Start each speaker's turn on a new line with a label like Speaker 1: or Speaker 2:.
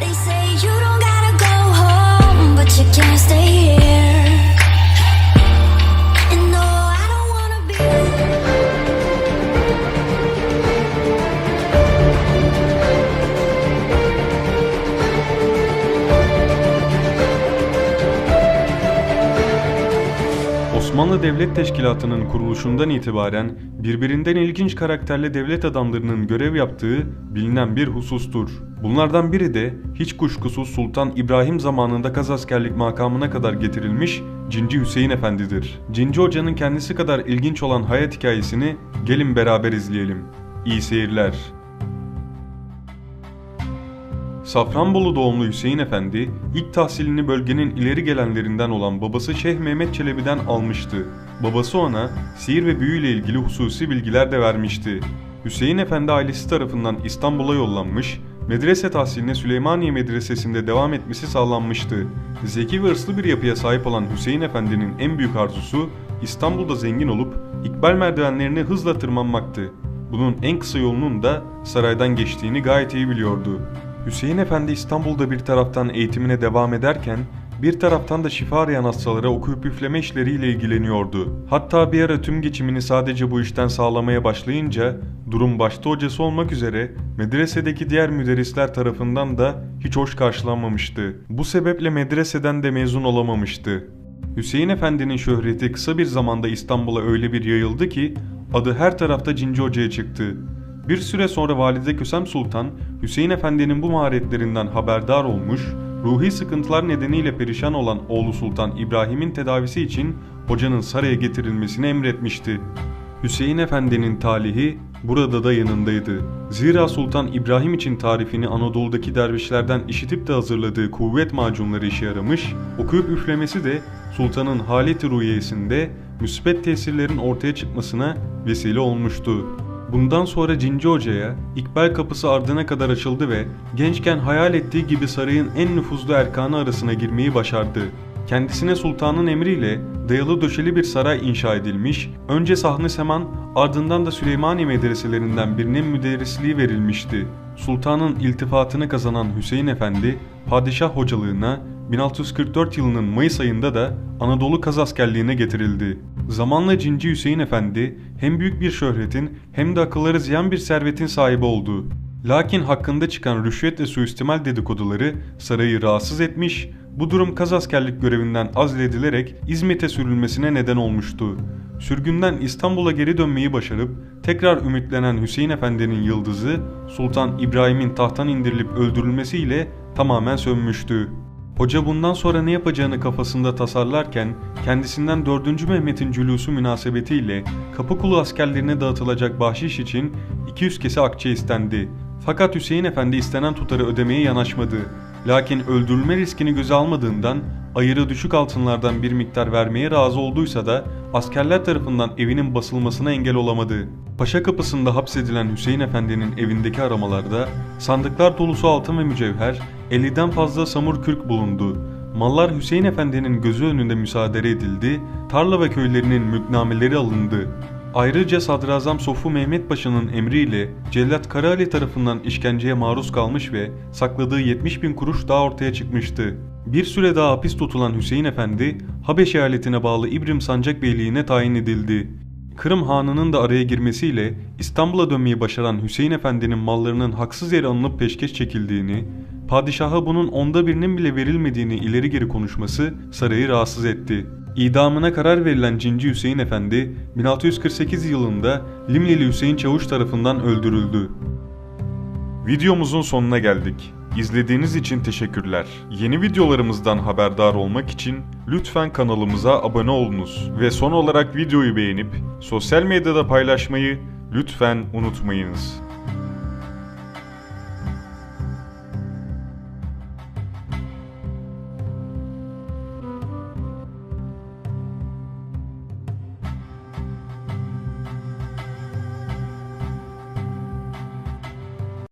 Speaker 1: They say you don't gotta go home, but you can't stay here. And no, I don't wanna be.
Speaker 2: Osmanlı Devlet Teşkilatı'nın kuruluşundan itibaren birbirinden ilginç karakterli devlet adamlarının görev yaptığı bilinen bir husustur. Bunlardan biri de hiç kuşkusuz Sultan İbrahim zamanında kazaskerlik makamına kadar getirilmiş Cinci Hüseyin Efendi'dir. Cinci Hoca'nın kendisi kadar ilginç olan hayat hikayesini gelin beraber izleyelim. İyi seyirler. Safranbolu doğumlu Hüseyin Efendi, ilk tahsilini bölgenin ileri gelenlerinden olan babası Şeyh Mehmet Çelebi'den almıştı. Babası ona sihir ve büyü ile ilgili hususi bilgiler de vermişti. Hüseyin Efendi ailesi tarafından İstanbul'a yollanmış, medrese tahsiline Süleymaniye Medresesi'nde devam etmesi sağlanmıştı. Zeki ve hırslı bir yapıya sahip olan Hüseyin Efendi'nin en büyük arzusu İstanbul'da zengin olup ikbal merdivenlerini hızla tırmanmaktı. Bunun en kısa yolunun da saraydan geçtiğini gayet iyi biliyordu. Hüseyin Efendi İstanbul'da bir taraftan eğitimine devam ederken bir taraftan da şifa arayan hastalara okuyup üfleme işleriyle ilgileniyordu. Hatta bir ara tüm geçimini sadece bu işten sağlamaya başlayınca durum başta hocası olmak üzere medresedeki diğer müderrisler tarafından da hiç hoş karşılanmamıştı. Bu sebeple medreseden de mezun olamamıştı. Hüseyin Efendi'nin şöhreti kısa bir zamanda İstanbul'a öyle bir yayıldı ki adı her tarafta Cinci Hoca'ya çıktı. Bir süre sonra Valide Kösem Sultan, Hüseyin Efendi'nin bu maharetlerinden haberdar olmuş, ruhi sıkıntılar nedeniyle perişan olan oğlu Sultan İbrahim'in tedavisi için hocanın saraya getirilmesini emretmişti. Hüseyin Efendi'nin talihi burada da yanındaydı. Zira Sultan İbrahim için tarifini Anadolu'daki dervişlerden işitip de hazırladığı kuvvet macunları işe yaramış, okuyup üflemesi de Sultan'ın haleti ruhiyesinde müsbet tesirlerin ortaya çıkmasına vesile olmuştu. Bundan sonra Cinci Hoca'ya İkbal kapısı ardına kadar açıldı ve gençken hayal ettiği gibi sarayın en nüfuzlu erkanı arasına girmeyi başardı. Kendisine sultanın emriyle dayalı döşeli bir saray inşa edilmiş, önce Sahn-ı Seman ardından da Süleymaniye medreselerinden birinin müderrisliği verilmişti. Sultanın iltifatını kazanan Hüseyin Efendi, padişah hocalığına 1644 yılının Mayıs ayında da Anadolu Kazaskerliğine getirildi. Zamanla Cinci Hüseyin Efendi hem büyük bir şöhretin hem de akılları ziyan bir servetin sahibi oldu. Lakin hakkında çıkan rüşvet ve suistimal dedikoduları sarayı rahatsız etmiş, bu durum kazaskerlik görevinden azledilerek İzmit'e sürülmesine neden olmuştu. Sürgünden İstanbul'a geri dönmeyi başarıp tekrar ümitlenen Hüseyin Efendi'nin yıldızı Sultan İbrahim'in tahttan indirilip öldürülmesiyle tamamen sönmüştü. Hoca bundan sonra ne yapacağını kafasında tasarlarken kendisinden 4. Mehmet'in cülusu münasebetiyle Kapıkulu askerlerine dağıtılacak bahşiş için 200 kese akçe istendi. Fakat Hüseyin Efendi istenen tutarı ödemeye yanaşmadı. Lakin öldürülme riskini göze almadığından ayırı düşük altınlardan bir miktar vermeye razı olduysa da askerler tarafından evinin basılmasına engel olamadı. Paşa Kapısı'nda hapsedilen Hüseyin Efendi'nin evindeki aramalarda sandıklar dolusu altın ve mücevher, 50'den fazla samur kürk bulundu. Mallar Hüseyin Efendi'nin gözü önünde müsaade edildi, tarla ve köylerinin mülknameleri alındı. Ayrıca Sadrazam Sofu Mehmet Paşa'nın emriyle Cellat Karaali tarafından işkenceye maruz kalmış ve sakladığı 70.000 kuruş daha ortaya çıkmıştı. Bir süre daha hapis tutulan Hüseyin Efendi, Habeş eyaletine bağlı İbrim Sancakbeyliğine tayin edildi. Kırım Hanı'nın da araya girmesiyle İstanbul'a dönmeyi başaran Hüseyin Efendi'nin mallarının haksız yere alınıp peşkeş çekildiğini, padişaha bunun 1/10'inin bile verilmediğini ileri geri konuşması sarayı rahatsız etti. İdamına karar verilen Cinci Hüseyin Efendi 1648 yılında Limlili Hüseyin Çavuş tarafından öldürüldü. Videomuzun sonuna geldik. İzlediğiniz için teşekkürler. Yeni videolarımızdan haberdar olmak için lütfen kanalımıza abone olunuz ve son olarak videoyu beğenip sosyal medyada paylaşmayı lütfen unutmayınız.